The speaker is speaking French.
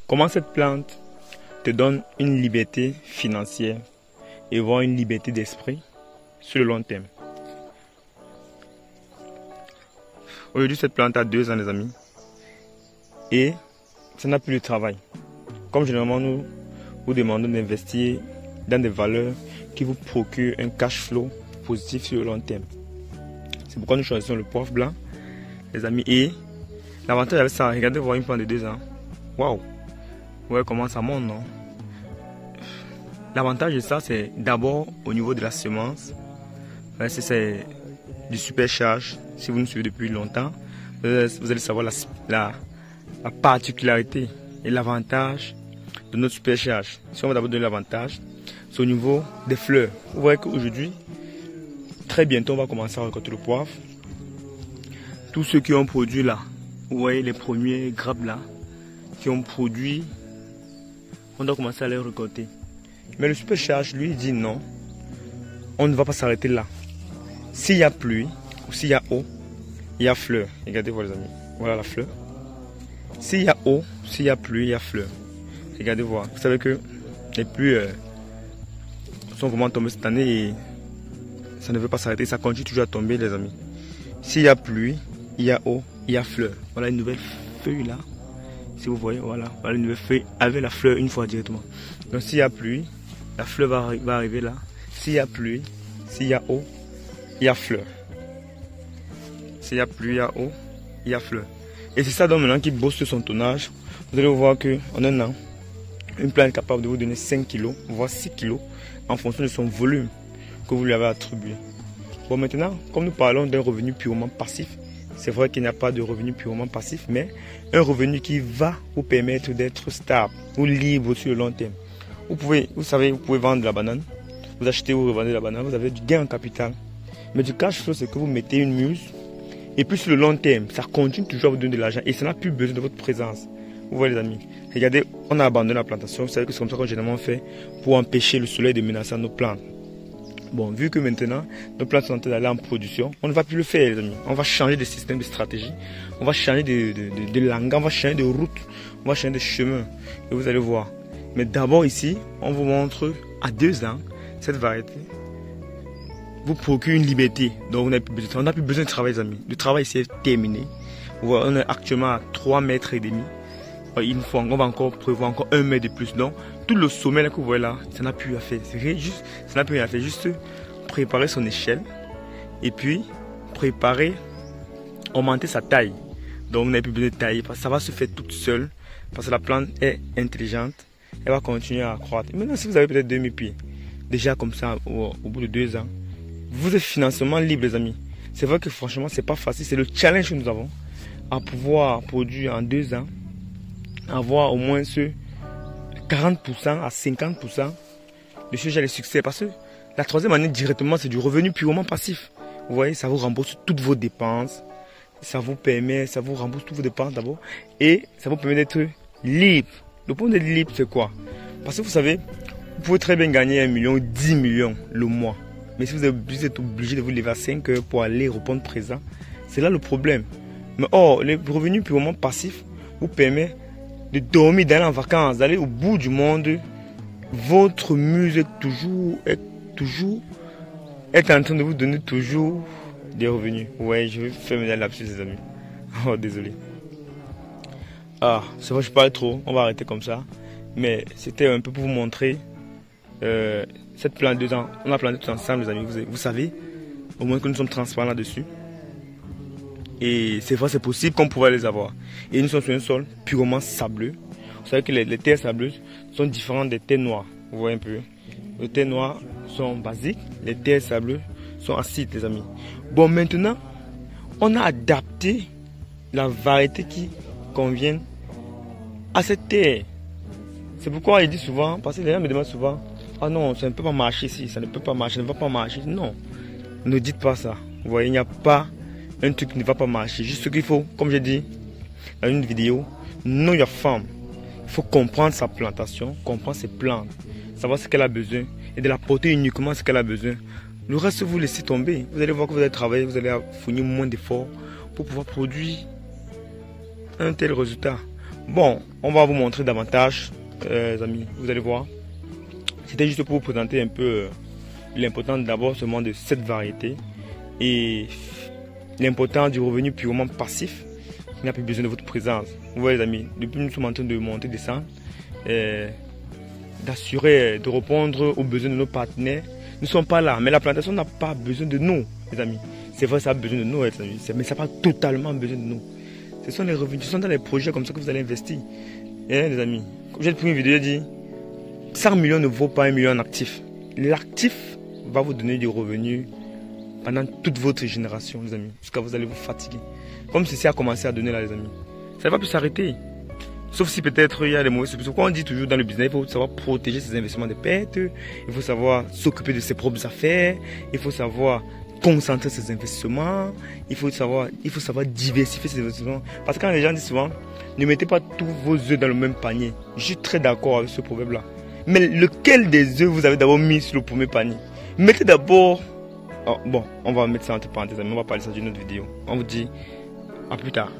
Comment cette plante te donne une liberté financière et voire une liberté d'esprit sur le long terme. Aujourd'hui, cette plante a 2 ans, les amis, et ça n'a plus de travail. Comme généralement, nous vous demandons d'investir dans des valeurs qui vous procurent un cash flow positif sur le long terme. C'est pourquoi nous choisissons le poivre blanc, les amis. Et l'avantage avec ça, regardez voir une plante de 2 ans. Waouh! Ouais, comment ça monte, non? L'avantage de ça, c'est d'abord au niveau de la semence. C'est du supercharge. Si vous nous suivez depuis longtemps, vous allez savoir la particularité et l'avantage de notre supercharge. Si on va d'abord donner l'avantage, c'est au niveau des fleurs. Vous voyez qu'aujourd'hui, très bientôt, on va commencer à récolter le poivre. Tous ceux qui ont produit là, vous voyez les premiers grappes là, qui ont produit, on doit commencer à les récolter. Mais le supercharge, lui, dit non, on ne va pas s'arrêter là. S'il y a pluie ou s'il y a eau, il y a fleur. Regardez, voilà les amis, voilà la fleur. S'il y a eau, s'il y a pluie, il y a fleur. Regardez voir. Vous savez que les pluies sont vraiment tombées cette année et ça ne veut pas s'arrêter. Ça continue toujours à tomber, les amis. S'il y a pluie, il y a eau, il y a fleur. Voilà une nouvelle feuille là. Si vous voyez, voilà une nouvelle feuille avec la fleur une fois directement. Donc s'il y a pluie, la fleur va arriver là. S'il y a pluie, s'il y a eau, il y a fleur. S'il y a pluie, il y a eau, il y a fleur. Et c'est ça donc maintenant qui booste son tonnage. Vous allez voir qu'en un an, une plante est capable de vous donner 5 kg, voire 6 kg, en fonction de son volume que vous lui avez attribué. Bon, maintenant, comme nous parlons d'un revenu purement passif, c'est vrai qu'il n'y a pas de revenu purement passif, mais un revenu qui va vous permettre d'être stable ou libre sur le long terme. Vous savez, vous pouvez vendre de la banane, vous achetez ou revendez la banane, vous avez du gain en capital. Mais du cash flow, c'est que vous mettez une muse, et puis sur le long terme, ça continue toujours à vous donner de l'argent, et ça n'a plus besoin de votre présence. Vous voyez les amis, regardez, on a abandonné la plantation, vous savez que c'est comme ça qu'on généralement fait pour empêcher le soleil de menacer nos plantes. Bon, vu que maintenant, nos plantes sont en train d'aller en production, on ne va plus le faire, les amis. On va changer de système, de stratégie. On va changer de langue, on va changer de route, on va changer de chemin. Et vous allez voir. Mais d'abord ici, on vous montre à 2 ans, cette variété vous procure une liberté. Donc on n'a plus besoin de travail, les amis. Le travail ici est terminé. Voilà, on est actuellement à 3,5 mètres. On va encore prévoir encore 1 mètre de plus. Donc tout le sommet là que vous voyez là, ça n'a plus à faire. Ça n'a plus rien à faire. Juste préparer son échelle et puis augmenter sa taille. Donc on n'a plus besoin de tailler parce que ça va se faire toute seule parce que la plante est intelligente. Elle va continuer à croître. Et maintenant, si vous avez peut-être 2000 pieds, déjà comme ça au bout de 2 ans, vous êtes financièrement libre, les amis. C'est vrai que franchement, c'est pas facile. C'est le challenge que nous avons à pouvoir produire en 2 ans, avoir au moins ce 40% à 50% de ce genre de succès. Parce que la 3e année, directement, c'est du revenu purement passif. Vous voyez, ça vous rembourse toutes vos dépenses. Ça vous rembourse toutes vos dépenses d'abord. Et ça vous permet d'être libre. Le point d'être libre, c'est quoi? Parce que vous savez, vous pouvez très bien gagner 1 million ou 10 millions le mois. Mais si vous êtes obligé de vous lever à 5 heures pour aller répondre présent, c'est là le problème. Mais or, les revenus purement passifs vous permettent de dormir, d'aller en vacances, d'aller au bout du monde. Votre muse est en train de vous donner toujours des revenus. Ouais, je vais faire mes lapsus, les amis. Oh, désolé. Ah, c'est vrai, je parle trop. On va arrêter comme ça. Mais c'était un peu pour vous montrer cette plante 2 ans. On a planté tout ensemble, les amis. Vous savez, au moins que nous sommes transparents là-dessus. Et c'est vrai, c'est possible qu'on pourrait les avoir. Et nous sommes sur un sol purement sableux. Vous savez que les terres sableuses sont différentes des terres noires. Vous voyez un peu. Les terres noires sont basiques. Les terres sableuses sont acides, les amis. Bon, maintenant, on a adapté la variété qui convient à cette terre. C'est pourquoi il dit souvent, parce que les gens me demandent souvent, ah non, ça ne peut pas marcher ici, ça ne peut pas marcher, ça ne va pas marcher. Non, ne dites pas ça. Vous voyez, il n'y a pas un truc qui ne va pas marcher. Juste ce qu'il faut, comme j'ai dit dans une vidéo, know your farm. Il faut comprendre sa plantation, comprendre ses plantes, savoir ce qu'elle a besoin et de la porter uniquement ce qu'elle a besoin. Le reste, vous laissez tomber. Vous allez voir que vous allez travailler, vous allez fournir moins d'efforts pour pouvoir produire un tel résultat. Bon, on va vous montrer davantage, les amis, vous allez voir. C'était juste pour vous présenter un peu l'importance d'abord seulement de cette variété et l'importance du revenu purement passif qui n'a plus besoin de votre présence. Vous voyez les amis, depuis nous sommes en train de monter, descendre, d'assurer, de répondre aux besoins de nos partenaires. Nous ne sommes pas là, mais la plantation n'a pas besoin de nous, les amis. C'est vrai, ça a besoin de nous, les amis, mais ça n'a pas totalement besoin de nous. Ce sont les revenus, ce sont dans les projets comme ça que vous allez investir. Les amis, comme j'ai pris une vidéo, dit 100 millions ne vaut pas 1 million en actifs. L'actif va vous donner du revenu pendant toute votre génération, les amis, jusqu'à vous allez vous fatiguer. Comme ceci a commencé à donner là, les amis. Ça ne va plus s'arrêter. Sauf si peut-être il y a des mauvaises surprises. Pourquoi on dit toujours dans le business, il faut savoir protéger ses investissements de pertes, il faut savoir s'occuper de ses propres affaires, il faut savoir concentrer ses investissements, il faut savoir diversifier ses investissements. Parce que quand les gens disent souvent, ne mettez pas tous vos œufs dans le même panier. Je suis très d'accord avec ce proverbe-là. Mais lequel des œufs vous avez d'abord mis sur le premier panier? Mettez d'abord... Oh, bon, on va mettre ça entre parenthèses, mais on va parler ça d'une autre vidéo. On vous dit à plus tard.